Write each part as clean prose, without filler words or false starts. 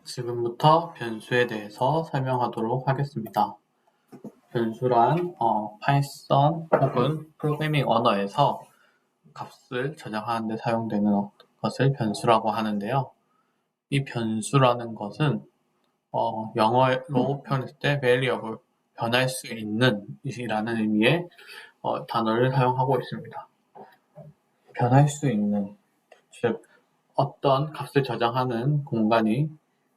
지금부터 변수에 대해서 설명하도록 하겠습니다. 변수란 파이썬 혹은 프로그래밍 언어에서 값을 저장하는 데 사용되는 것을 변수라고 하는데요. 이 변수라는 것은 영어로 표현했을 때 variable, 변할 수 있는 이라는 의미의 단어를 사용하고 있습니다. 변할 수 있는, 즉 어떤 값을 저장하는 공간이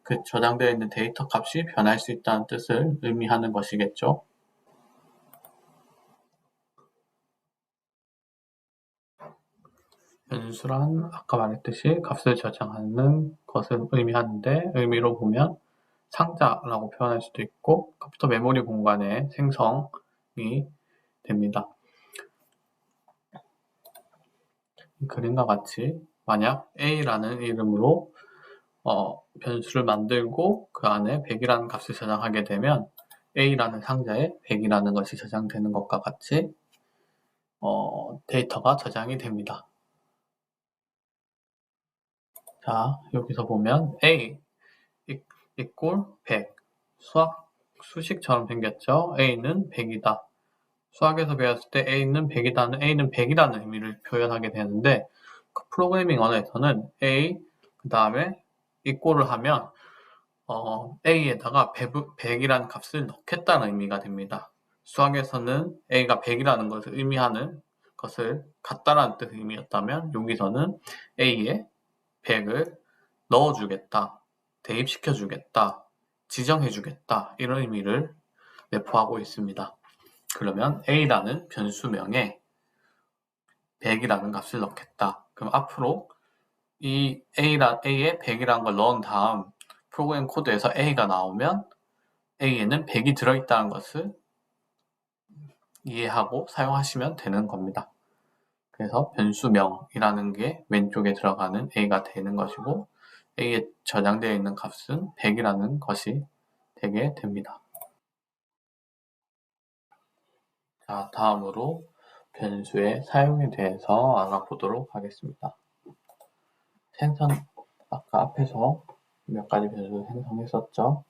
그 저장되어 있는 데이터 값이 변할 수 있다는 뜻을 의미하는 것이겠죠. 변수란 아까 말했듯이 값을 저장하는 것을 의미하는데, 의미로 보면 상자라고 표현할 수도 있고 컴퓨터 메모리 공간의 생성이 됩니다. 이 그림과 같이 만약 A라는 이름으로 변수를 만들고 그 안에 100이라는 값을 저장하게 되면 A라는 상자에 100이라는 것이 저장되는 것과 같이 데이터가 저장이 됩니다. 자, 여기서 보면 A equal 100. 수식처럼 생겼죠? A는 100이다. 수학에서 배웠을 때 A는 100이다는 A는 100이라는 의미를 표현하게 되는데, 그 프로그래밍 언어에서는 A 그 다음에 equal을 하면 A에다가 100이라는 값을 넣겠다는 의미가 됩니다. 수학에서는 A가 100이라는 것을 의미하는 것을 같다라는 뜻의 의미였다면, 여기서는 A에 100을 넣어주겠다, 대입시켜주겠다, 지정해주겠다, 이런 의미를 내포하고 있습니다. 그러면 A라는 변수명에 100이라는 값을 넣겠다. 그럼 앞으로 이 A에 100이라는 걸 넣은 다음 프로그램 코드에서 A가 나오면 A에는 100이 들어있다는 것을 이해하고 사용하시면 되는 겁니다. 그래서 변수명이라는 게 왼쪽에 들어가는 A가 되는 것이고, A에 저장되어 있는 값은 100이라는 것이 되게 됩니다. 자, 다음으로 변수의 사용에 대해서 알아보도록 하겠습니다. 아까 앞에서 몇 가지 변수를 생성했었죠.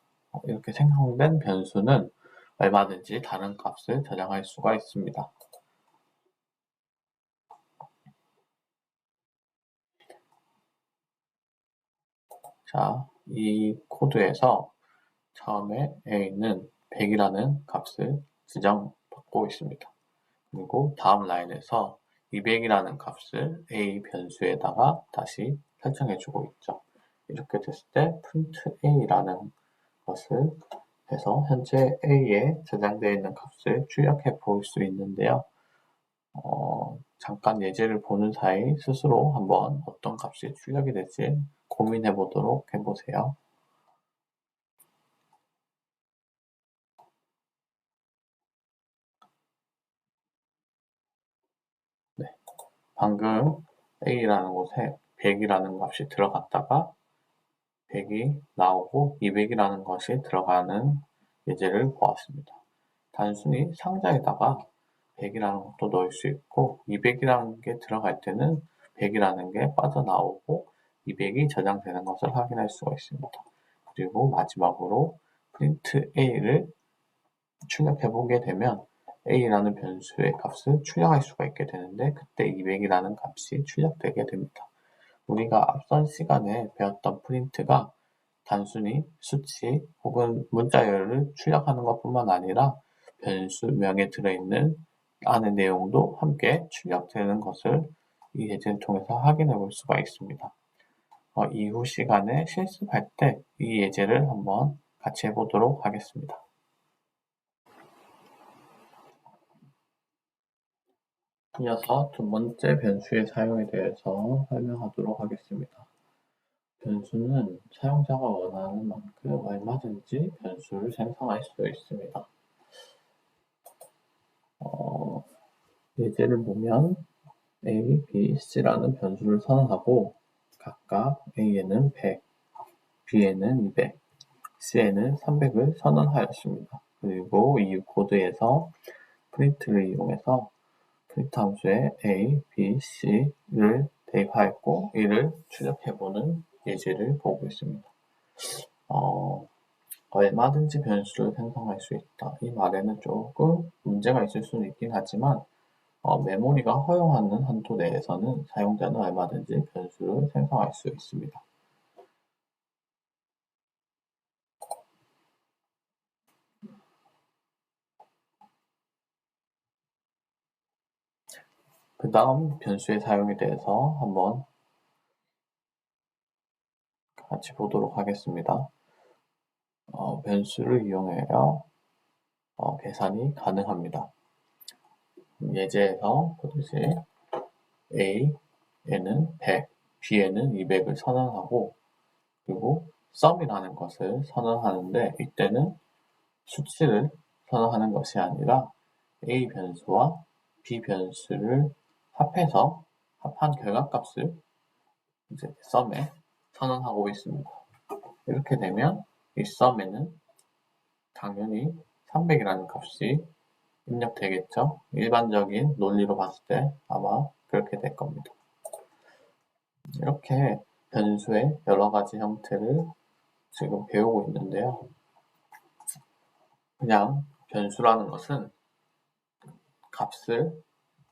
이렇게 생성된 변수는 얼마든지 다른 값을 저장할 수가 있습니다. 자, 이 코드에서 처음에 A는 100이라는 값을 지정받고 있습니다. 그리고 다음 라인에서 200이라는 값을 A 변수에다가 다시 설정해주고 있죠. 이렇게 됐을 때 print A라는 것을 해서 현재 A에 저장되어 있는 값을 출력해 볼 수 있는데요. 잠깐 예제를 보는 사이 스스로 한번 어떤 값이 출력이 될지 고민해 보도록 해보세요. 네, 방금 A라는 곳에 100이라는 값이 들어갔다가 100이 나오고 200이라는 것이 들어가는 예제를 보았습니다. 단순히 상자에다가 100이라는 것도 넣을 수 있고 200이라는 게 들어갈 때는 100이라는 게 빠져나오고 200이 저장되는 것을 확인할 수가 있습니다. 그리고 마지막으로 print a를 출력해 보게 되면 a라는 변수의 값을 출력할 수가 있게 되는데, 그때 200이라는 값이 출력되게 됩니다. 우리가 앞선 시간에 배웠던 프린트가 단순히 수치 혹은 문자열을 출력하는 것뿐만 아니라 변수명에 들어있는 안의 내용도 함께 출력되는 것을 이 예제를 통해서 확인해 볼 수가 있습니다. 이후 시간에 실습할 때 이 예제를 한번 같이 해보도록 하겠습니다. 이어서 두 번째 변수의 사용에 대해서 설명하도록 하겠습니다. 변수는 사용자가 원하는 만큼 얼마든지 변수를 생성할 수 있습니다. 예제를 보면 A, B, C라는 변수를 선언하고 각각 A에는 100, B에는 200, C에는 300을 선언하였습니다. 그리고 이 코드에서 프린트를 이용해서 프린트 함수에 A, B, C를 대입하였고 이를 출력해보는 예제를 보고 있습니다. 얼마든지 변수를 생성할 수 있다. 이 말에는 조금 문제가 있을 수는 있긴 하지만 메모리가 허용하는 한도 내에서는 사용자는 얼마든지 변수를 생성할 수 있습니다. 그 다음 변수의 사용에 대해서 한번 같이 보도록 하겠습니다. 변수를 이용하여 계산이 가능합니다. 예제에서 보듯이 A에는 100, B에는 200을 선언하고 그리고 sum이라는 것을 선언하는데 이때는 수치를 선언하는 것이 아니라 A 변수와 B 변수를 합해서 합한 결과값을 이제 sum에 선언하고 있습니다. 이렇게 되면 이 sum에는 당연히 300이라는 값이 입력되겠죠. 일반적인 논리로 봤을 때 아마 그렇게 될 겁니다. 이렇게 변수의 여러 가지 형태를 지금 배우고 있는데요. 그냥 변수라는 것은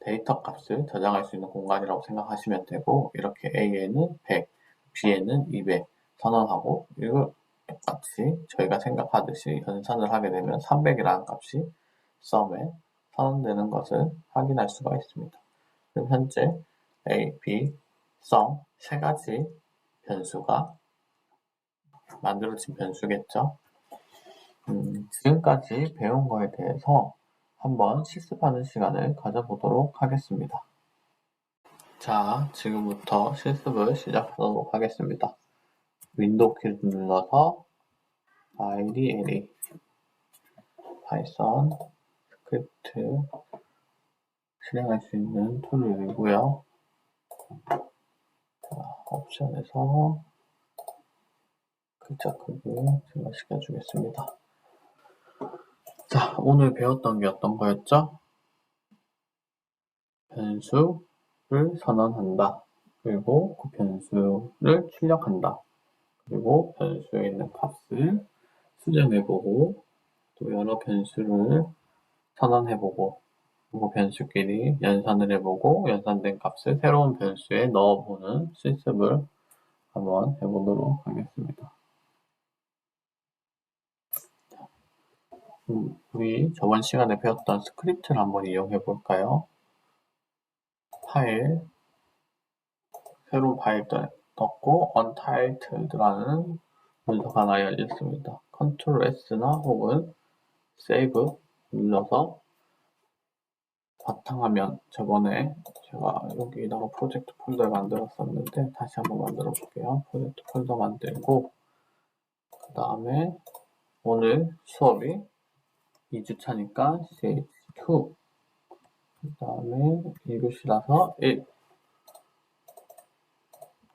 데이터 값을 저장할 수 있는 공간이라고 생각하시면 되고, 이렇게 A에는 100, B에는 200 선언하고, 이걸 똑같이 저희가 생각하듯이 연산을 하게 되면 300이라는 값이 sum에 선언되는 것을 확인할 수가 있습니다. 그럼 현재 A, B, sum 세 가지 변수가 만들어진 변수겠죠. 지금까지 배운 거에 대해서 한번 실습하는 시간을 가져보도록 하겠습니다. 자, 지금부터 실습을 시작하도록 하겠습니다. 윈도우 키를 눌러서 IDLE 파이썬 스크립트 실행할 수 있는 툴을 열고요. 옵션에서 글자 크기 증가시켜 주겠습니다. 자, 오늘 배웠던 게 어떤 거였죠? 변수를 선언한다. 그리고 그 변수를 출력한다. 그리고 변수에 있는 값을 수정해보고 또 여러 변수를 선언해보고 그리고 변수끼리 연산을 해보고 연산된 값을 새로운 변수에 넣어보는 실습을 한번 해보도록 하겠습니다. 우리 저번 시간에 배웠던 스크립트를 한번 이용해 볼까요? 새로운 파일 떴고 untitled라는 문서가 하나 열렸습니다. Ctrl S나 혹은 Save 눌러서 바탕화면, 저번에 제가 여기다가 프로젝트 폴더를 만들었었는데 다시 한번 만들어 볼게요. 프로젝트 폴더 만들고 그 다음에 오늘 수업이 2주차니까 ch2 그 다음에 1교시라서 1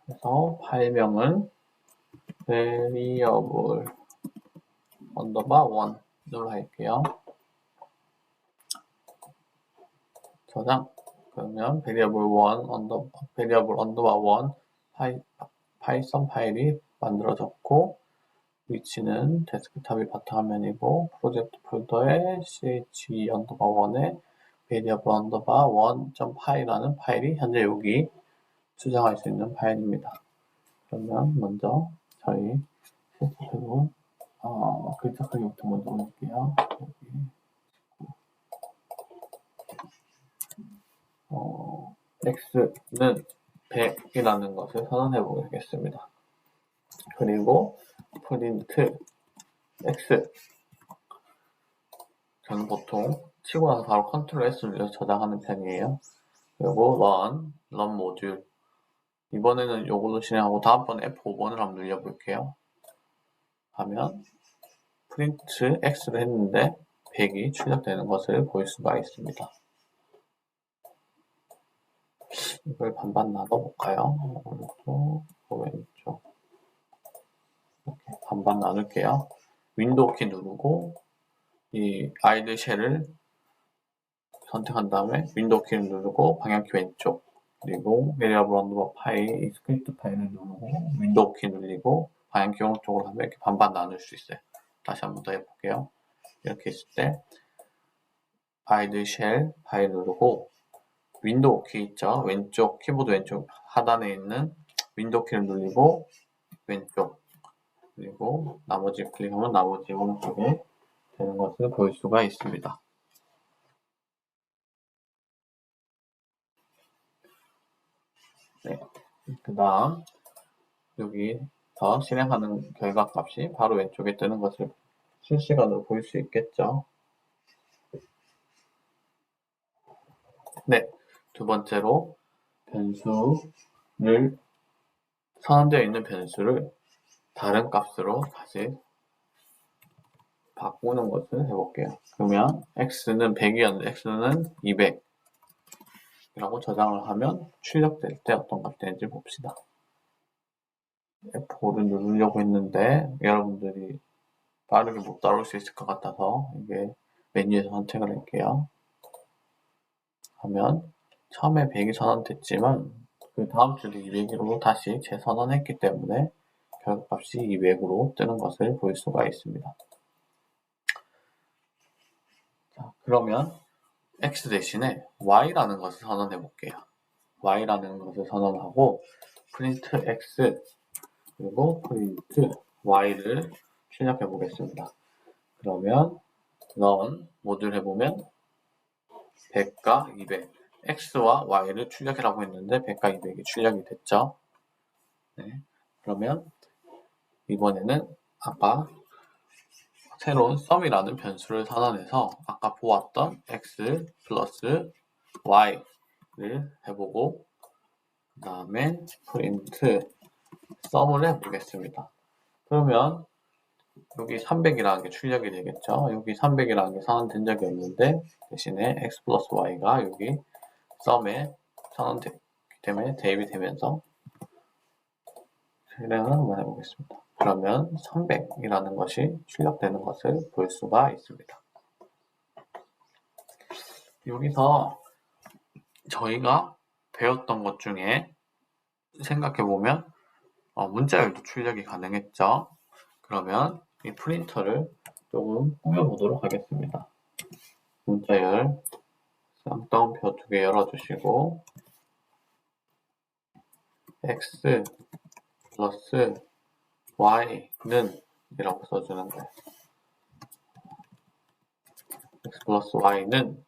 그래서 파일명은 variable _1 으로 할게요. 저장. 그러면 variable _1 파이썬 파일이 만들어졌고 위치는 데스크탑이 바탕화면이고 프로젝트 폴더에 ch_1에 variable _1.py라는 파일이 현재 여기 수정할 수 있는 파일입니다. 그러면 먼저 저희 실습해볼 글자 크기부터 먼저 올릴게요. x는 100이라는 것을 선언해 보겠습니다. 그리고 프린트 x 저는 보통 치고 나서 바로 컨트롤 S 눌러서 저장하는 편이에요. 그리고 run 모듈 이번에는 요걸로 진행하고 다음번에 F5번을 한번 눌러볼게요. 하면 프린트 x를 했는데 100이 출력되는 것을 볼 수가 있습니다. 이걸 반반 나눠볼까요? 오른쪽, 왼쪽 이렇게 반반 나눌게요. 윈도우 키 누르고 이 아이들 쉘을 선택한 다음에 윈도우 키를 누르고 방향키 왼쪽 그리고 variable _파일 이 스크립트 파일을 누르고 윈도우 키 눌리고 방향 기울어 쪽으로 하면 이렇게 반반 나눌 수 있어요. 다시 한번 더 해볼게요. 이렇게 있을 때 hide shell 바이 누르고 윈도우 키 있죠? 왼쪽 키보드 왼쪽 하단에 있는 윈도우 키를 누르고 왼쪽 그리고 나머지 클릭하면 나머지 오른쪽에 되는 것을 볼 수가 있습니다. 네. 그 다음 여기서 실행하는 결과값이 바로 왼쪽에 뜨는 것을 실시간으로 볼 수 있겠죠. 네. 두 번째로 변수를 선언되어 있는 변수를 다른 값으로 다시 바꾸는 것을 해볼게요. 그러면 x는 100이었는데 x는 200이라고 저장을 하면 출력될 때 어떤 값이 되는지 봅시다. F5를 누르려고 했는데 여러분들이 빠르게 못 따라올 수 있을 것 같아서 이게 메뉴에서 선택을 할게요. 하면 처음에 100이 선언됐지만 그 다음 줄에 200으로 다시 재선언했기 때문에 결과값이 200으로 뜨는 것을 볼 수가 있습니다. 자, 그러면 x 대신에 y라는 것을 선언해 볼게요. y라는 것을 선언하고 print x 그리고 print y를 출력해 보겠습니다. 그러면 run 모듈 해보면 100과 200 x와 y를 출력해라고 했는데 100과 200이 출력이 됐죠. 네. 그러면 이번에는 아까 새로운 sum이라는 변수를 선언해서 아까 보았던 x 플러스 y를 해보고 그 다음에 print sum을 해보겠습니다. 그러면 여기 300이라는 게 출력이 되겠죠. 여기 300이라는 게 선언된 적이 없는데 대신에 x 플러스 y가 여기 sum에 선언됐기 때문에 대입이 되면서 실행을 한번 해보겠습니다. 그러면 300이라는 것이 출력되는 것을 볼 수가 있습니다. 여기서 저희가 배웠던 것 중에 생각해보면 문자열도 출력이 가능했죠. 그러면 이 프린터를 조금 꾸며보도록 하겠습니다. 문자열 쌍따옴표 2개 열어주시고 x 플러스 y는 이라고 써주는 거예요. x 플러스 y는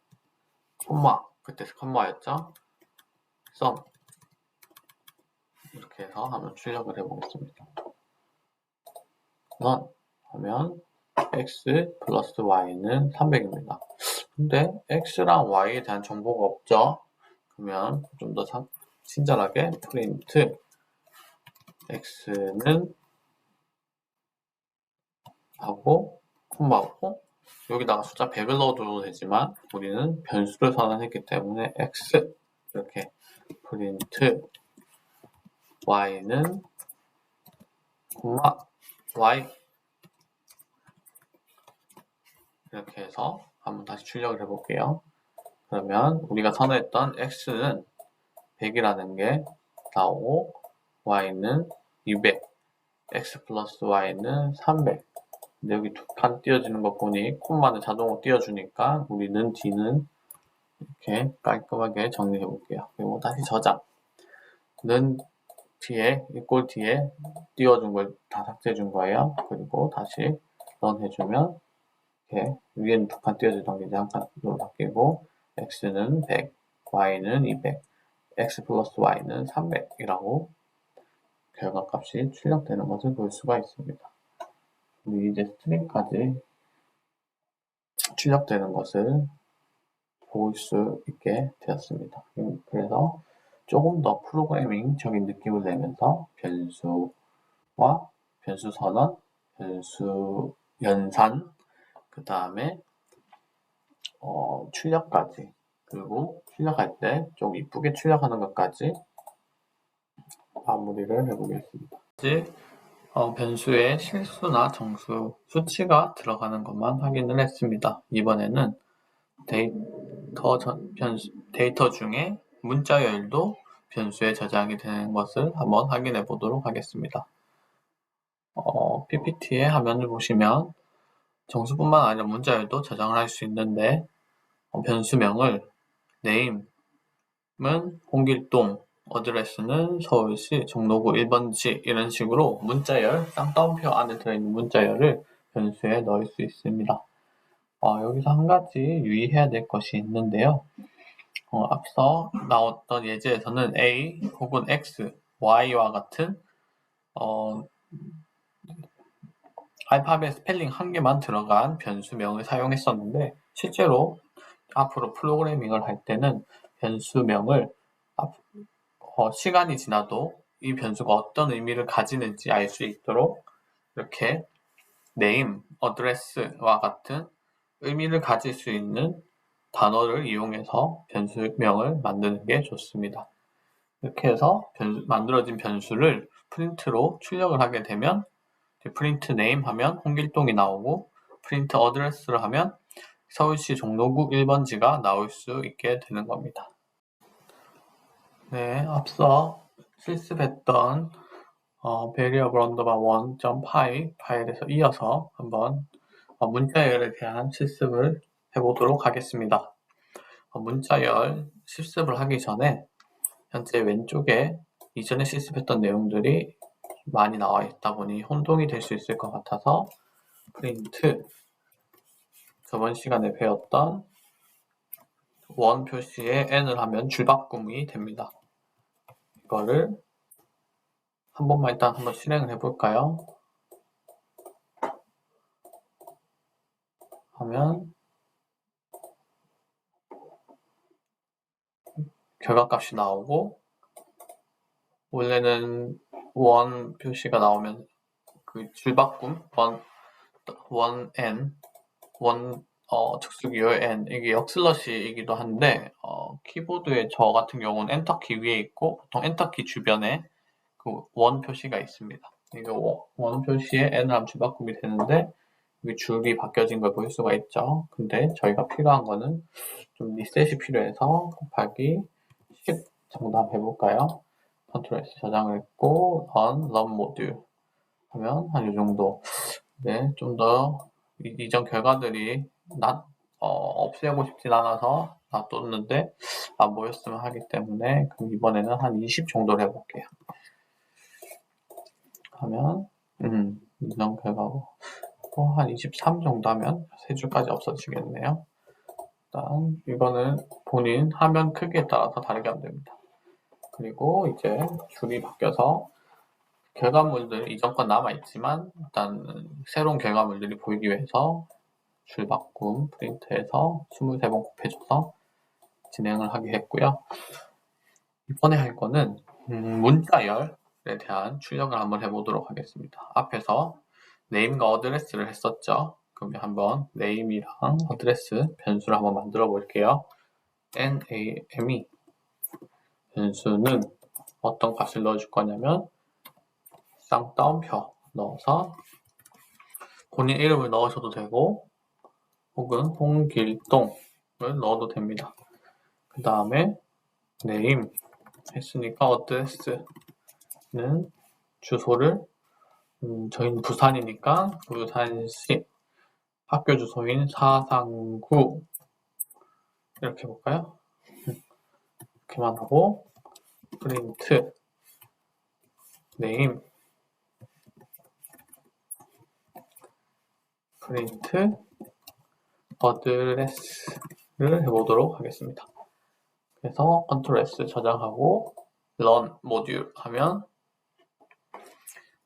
콤마, 그때 콤마였죠? sum 이렇게 해서 한번 출력을 해보겠습니다. run 하면 x 플러스 y는 300입니다. 근데 x랑 y에 대한 정보가 없죠? 그러면 좀 더 친절하게 print x는 하고 콤마하고 여기다가 숫자 100을 넣어줘도 되지만 우리는 변수를 선언했기 때문에 x 이렇게 print y는 콤마 y 이렇게 해서 한번 다시 출력을 해볼게요. 그러면 우리가 선언했던 x는 100이라는 게 나오고 y는 200 x 플러스 y는 300 근데 여기 두 칸 띄워지는 거 보니 콤마는 자동으로 띄워주니까 우리는 뒤는 이렇게 깔끔하게 정리해 볼게요. 그리고 다시 저장 는 뒤에 이 꼴 뒤에 띄워준 걸 다 삭제해 준 거예요. 그리고 다시 런 해주면 이렇게 위에는 두 칸 띄워주던 게 이제 한 칸으로 바뀌고 x는 100 y는 200 x 플러스 y는 300이라고 결과값이 출력되는 것을 볼 수가 있습니다. 우리 이제 스트링까지 출력되는 것을 볼 수 있게 되었습니다. 그래서 조금 더 프로그래밍적인 느낌을 내면서 변수와 변수 선언, 변수 연산, 그 다음에 출력까지 그리고 출력할 때 좀 이쁘게 출력하는 것까지 마무리를 해보겠습니다. 이제 변수에 실수나 정수, 수치가 들어가는 것만 확인을 했습니다. 이번에는 데이터 중에 문자열도 변수에 저장이 되는 것을 한번 확인해 보도록 하겠습니다. PPT의 화면을 보시면 정수뿐만 아니라 문자열도 저장을 할 수 있는데 변수명을 name은 홍길동, 어드레스는 서울시 종로구 1번지 이런 식으로 문자열, 쌍따옴표 안에 들어있는 문자열을 변수에 넣을 수 있습니다. 여기서 한 가지 유의해야 될 것이 있는데요. 앞서 나왔던 예제에서는 A 혹은 X, Y와 같은 알파벳 스펠링 한 개만 들어간 변수명을 사용했었는데 실제로 앞으로 프로그래밍을 할 때는 변수명을 시간이 지나도 이 변수가 어떤 의미를 가지는지 알 수 있도록 이렇게 name, address와 같은 의미를 가질 수 있는 단어를 이용해서 변수명을 만드는 게 좋습니다. 이렇게 해서 만들어진 변수를 프린트로 출력을 하게 되면 프린트 name 하면 홍길동이 나오고 프린트 address를 하면 서울시 종로구 1번지가 나올 수 있게 되는 겁니다. 네, 앞서 실습했던 variable underbar 1.py 파일에서 이어서 한번 문자열에 대한 실습을 해보도록 하겠습니다. 문자열 실습을 하기 전에 현재 왼쪽에 이전에 실습했던 내용들이 많이 나와 있다 보니 혼동이 될 수 있을 것 같아서 프린트 저번 시간에 배웠던 원 표시에 n을 하면 줄바꿈이 됩니다. 이거를 한 번만 일단 한번 실행을 해볼까요? 하면 결과값이 나오고 원래는 원 표시가 나오면 그 줄바꿈 원 n 특수기호 n 이게 역슬러시이기도 한데 키보드의 저 같은 경우는 엔터키 위에 있고 보통 엔터키 주변에 그 원 표시가 있습니다. 이거 원 표시에 n을 하면 줄바꿈이 되는데 여기 줄이 바뀌어진 걸 볼 수가 있죠. 근데 저희가 필요한 거는 좀 리셋이 필요해서 곱하기 10 정도 한번 해볼까요? 컨트롤 S 저장을 했고 run 모듈 하면 한 이 정도. 네, 좀 더 이전 결과들이 없애고 싶진 않아서 놔뒀는데 안 보였으면 하기 때문에 그럼 이번에는 한 20 정도로 해볼게요. 하면 이전 결과고 한 23 정도 하면 세 줄까지 없어지겠네요. 일단 이거는 본인 화면 크기에 따라서 다르게 하면 됩니다. 그리고 이제 줄이 바뀌어서 결과물들 이전 건 남아있지만 일단 새로운 결과물들이 보이기 위해서 줄 바꿈 프린트해서 23번 곱해줘서 진행을 하게 했고요. 이번에 할 거는 문자열에 대한 출력을 한번 해보도록 하겠습니다. 앞에서 name과 address를 했었죠. 그러면 한번 name이랑 address 변수를 한번 만들어 볼게요. name 변수는 어떤 값을 넣어줄 거냐면 쌍따옴표 넣어서 본인 이름을 넣으셔도 되고 혹은 홍길동을 넣어도 됩니다. 그 다음에 name 했으니까 address는 주소를 저희는 부산이니까 부산시 학교 주소인 사상구 이렇게 해볼까요? 이렇게만 하고 프린트 name 프린트 address를 해보도록 하겠습니다. 그래서 컨트롤 S 저장하고 run 모듈 하면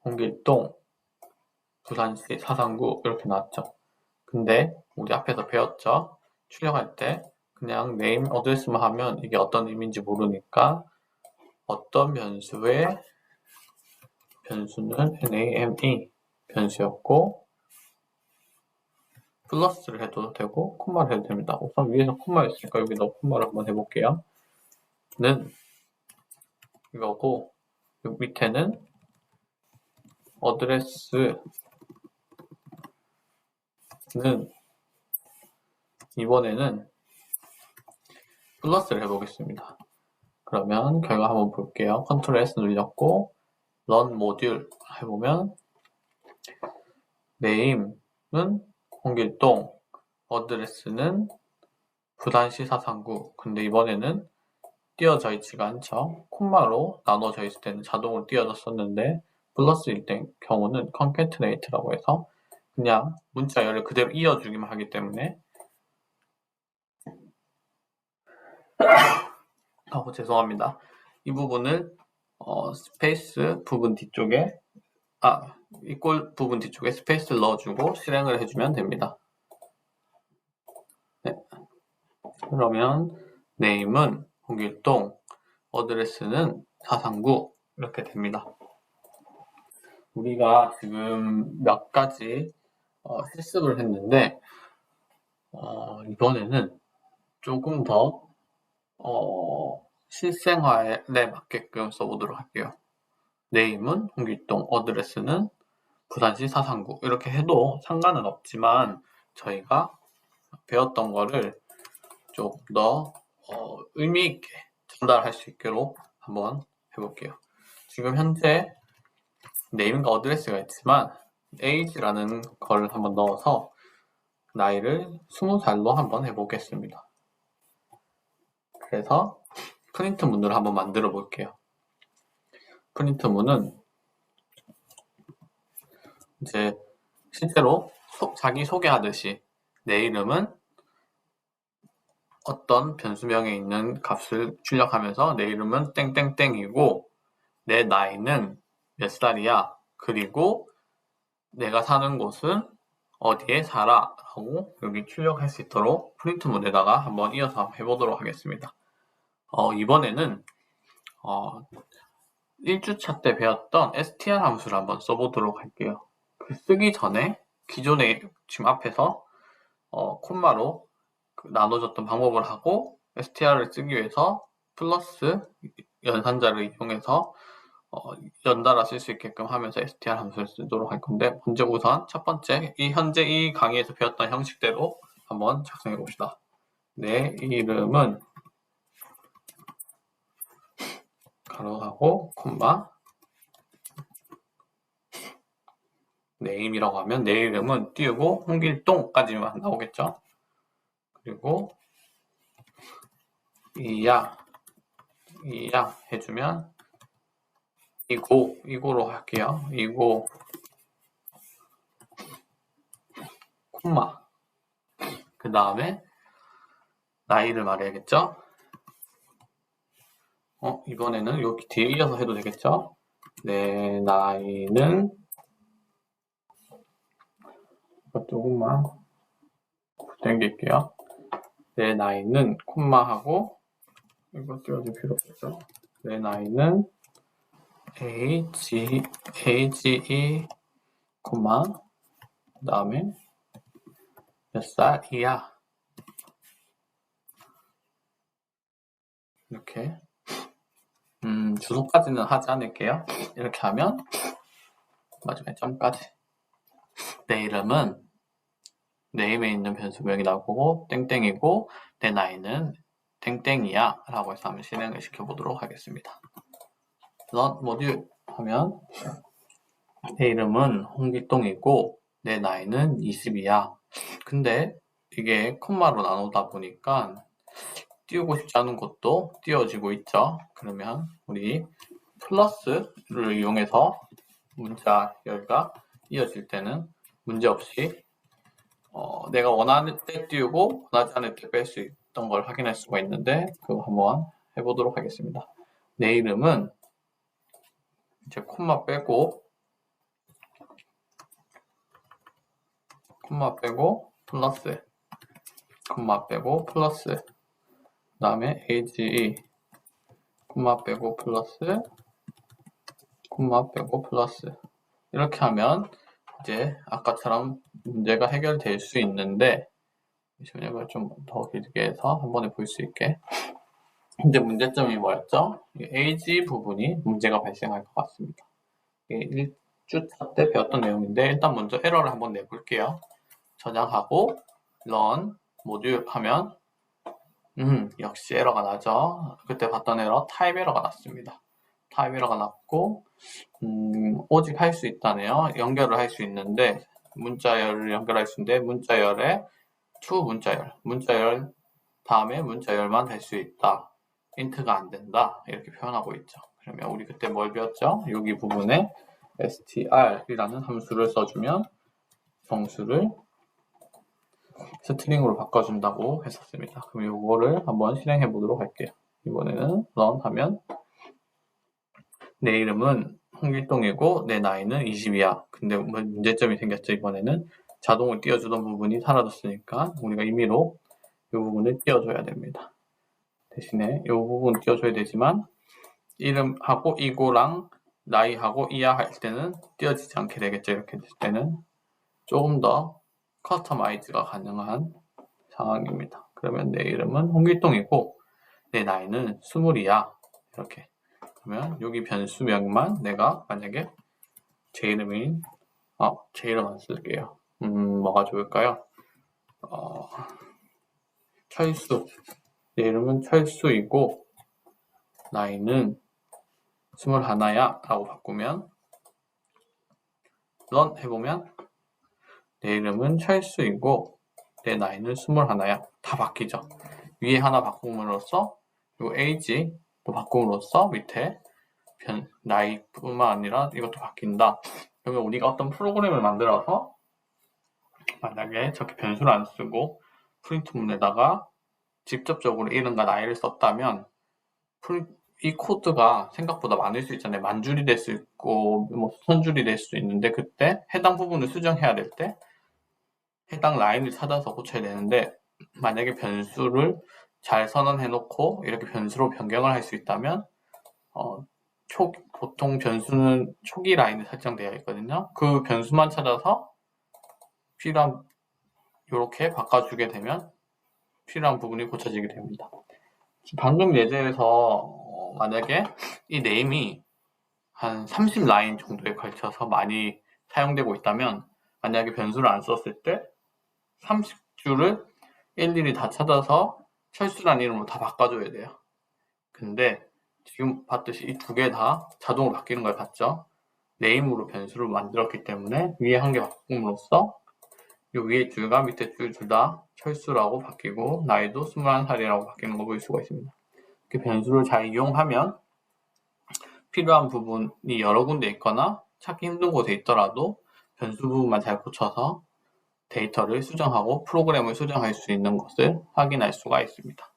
홍길동 부산시 사상구 이렇게 나왔죠. 근데 우리 앞에서 배웠죠. 출력할 때 그냥 name address만 하면 이게 어떤 의미인지 모르니까 어떤 변수의 변수는 name 변수였고 플러스를 해도 되고 콤마를 해도 됩니다. 우선 위에서 콤마였으니까 여기다 콤마를 한번 해볼게요. 는 이거고 여기 밑에는 어드레스는 이번에는 플러스를 해보겠습니다. 그러면 결과 한번 볼게요. 컨트롤 S 눌렸고 run 모듈 해보면 name은 홍길동, 어드레스는 부산시 사상구. 근데 이번에는 띄어져 있지가 않죠. 콤마로 나눠져 있을 때는 자동으로 띄어졌었는데 플러스일 때 경우는 concatenate라고 해서 그냥 문자열을 그대로 이어주기만 하기 때문에 죄송합니다. 이 부분을 스페이스 부분 뒤쪽에 이꼴 부분 뒤쪽에 스페이스를 넣어주고 실행을 해주면 됩니다. 네. 그러면 name은 홍길동, 어드레스는 사상구 이렇게 됩니다. 우리가 지금 몇 가지 실습을 했는데 이번에는 조금 더 실생활에 맞게끔 써보도록 할게요. name은 홍길동, 어드레스는 부산시 사상구 이렇게 해도 상관은 없지만 저희가 배웠던 거를 조금 더 의미 있게 전달할 수 있도록 한번 해볼게요. 지금 현재 네임과 어드레스가 있지만 age라는 걸 한번 넣어서 나이를 20살로 한번 해보겠습니다. 그래서 프린트 문을 한번 만들어 볼게요. 프린트 문은 이제 실제로 자기 소개하듯이 내 이름은 어떤 변수명에 있는 값을 출력하면서 내 이름은 땡땡땡이고 내 나이는 몇 살이야. 그리고 내가 사는 곳은 어디에 살아 라고 여기 출력할 수 있도록 프린트 문에다가 한번 이어서 해보도록 하겠습니다. 이번에는 1주차 때 배웠던 str 함수를 한번 써보도록 할게요. 쓰기 전에 기존에 지금 앞에서 콤마로 나눠줬던 방법을 하고 str를 쓰기 위해서 플러스 연산자를 이용해서 연달아 쓸 수 있게끔 하면서 str 함수를 쓰도록 할 건데 먼저 우선 첫 번째 현재 이 강의에서 배웠던 형식대로 한번 작성해 봅시다. 내 이름은 가로하고 콤마 네임이라고 하면 내 이름은 띄우고 홍길동까지만 나오겠죠. 그리고 이야 해주면 이고로 할게요. 이고 콤마 그 다음에 나이를 말해야겠죠. 이번에는 여기 뒤에 이어서 해도 되겠죠. 내 나이는 조금만 당길게요. 내 나이는 콤마하고 이거 띄워줄 필요 없죠. 내 나이는 age 콤마 그 다음에 몇 살이야 이렇게 주소까지는 하지 않을게요. 이렇게 하면 마지막에 점까지 내 이름은 네임에 있는 변수명이 나오고 땡땡이고 내 나이는 땡땡이야 라고 해서 한번 실행을 시켜보도록 하겠습니다. run 모듈 하면 내 이름은 홍길동이고 내 나이는 20이야. 근데 이게 콤마로 나누다 보니까 띄우고 싶지 않은 것도 띄워지고 있죠. 그러면 우리 플러스를 이용해서 문자 열과 이어질 때는 문제없이 내가 원하는 때 띄우고 원하지 않을 때 뺄 수 있던 걸 확인할 수가 있는데 그거 한번 해보도록 하겠습니다. 내 이름은 이제 콤마 빼고 플러스 콤마 빼고 플러스 그 다음에 age 콤마 빼고 플러스 콤마 빼고 플러스 이렇게 하면 이제 아까처럼 문제가 해결될 수 있는데 이걸 좀 더 길게 해서 한 번에 볼 수 있게 이제 문제점이 뭐였죠? age 부분이 문제가 발생할 것 같습니다. 1주차 때 배웠던 내용인데 일단 먼저 에러를 한번 내볼게요. 저장하고 run 모듈 하면 역시 에러가 나죠. 그때 봤던 에러 타입 에러가 났습니다. 타입 에러가 났고 오직 할 수 있다네요. 연결을 할 수 있는데 문자열을 연결할 수 있는데 문자열에 to 문자열 다음에 문자열만 될 수 있다. int가 안 된다. 이렇게 표현하고 있죠. 그러면 우리 그때 뭘 배웠죠? 여기 부분에 str이라는 함수를 써주면 정수를 스트링으로 바꿔준다고 했었습니다. 그럼 이거를 한번 실행해 보도록 할게요. 이번에는 run 하면 내 이름은 홍길동이고 내 나이는 20이야. 근데 문제점이 생겼죠. 이번에는 자동을 띄워주던 부분이 사라졌으니까 우리가 임의로 이 부분을 띄워줘야 됩니다. 대신에 이 부분 띄워줘야 되지만 이름하고 이고랑 나이하고 이하 할 때는 띄워지지 않게 되겠죠. 이렇게 될 때는 조금 더 커스터마이즈가 가능한 상황입니다. 그러면 내 이름은 홍길동이고 내 나이는 20이야. 이렇게. 그러면 여기 변수명만 내가 만약에 제 이름인 제 이름 안 쓸게요. 뭐가 좋을까요? 철수. 내 이름은 철수이고 나이는 21야 라고 바꾸면 run 해보면 내 이름은 철수이고 내 나이는 21야. 다 바뀌죠. 위에 하나 바꿈으로써 요 age도 바꿈으로써 밑에 나이뿐만 아니라 이것도 바뀐다. 그러면 우리가 어떤 프로그램을 만들어서 만약에 저렇게 변수를 안 쓰고 프린트문에다가 직접적으로 이름과 나이를 썼다면 이 코드가 생각보다 많을 수 있잖아요. 만줄이 될 수 있고 뭐 수천줄이 될 수 있는데 그때 해당 부분을 수정해야 될 때 해당 라인을 찾아서 고쳐야 되는데 만약에 변수를 잘 선언해 놓고 이렇게 변수로 변경을 할 수 있다면 보통 변수는 초기 라인에 설정되어 있거든요. 그 변수만 찾아서 필요한 이렇게 바꿔주게 되면 필요한 부분이 고쳐지게 됩니다. 방금 예제에서 만약에 이 네임이 한 30라인 정도에 걸쳐서 많이 사용되고 있다면 만약에 변수를 안 썼을 때 30줄을 일일이 다 찾아서 철수란 이름으로 다 바꿔줘야 돼요. 근데 지금 봤듯이 이 두 개 다 자동으로 바뀌는 걸 봤죠? 네임으로 변수를 만들었기 때문에 위에 한 개 바꿈으로써 이 위에 줄과 밑에 줄 둘 다 철수라고 바뀌고 나이도 21살이라고 바뀌는 걸 볼 수가 있습니다. 이렇게 변수를 잘 이용하면 필요한 부분이 여러 군데 있거나 찾기 힘든 곳에 있더라도 변수 부분만 잘 고쳐서 데이터를 수정하고 프로그램을 수정할 수 있는 것을 확인할 수가 있습니다.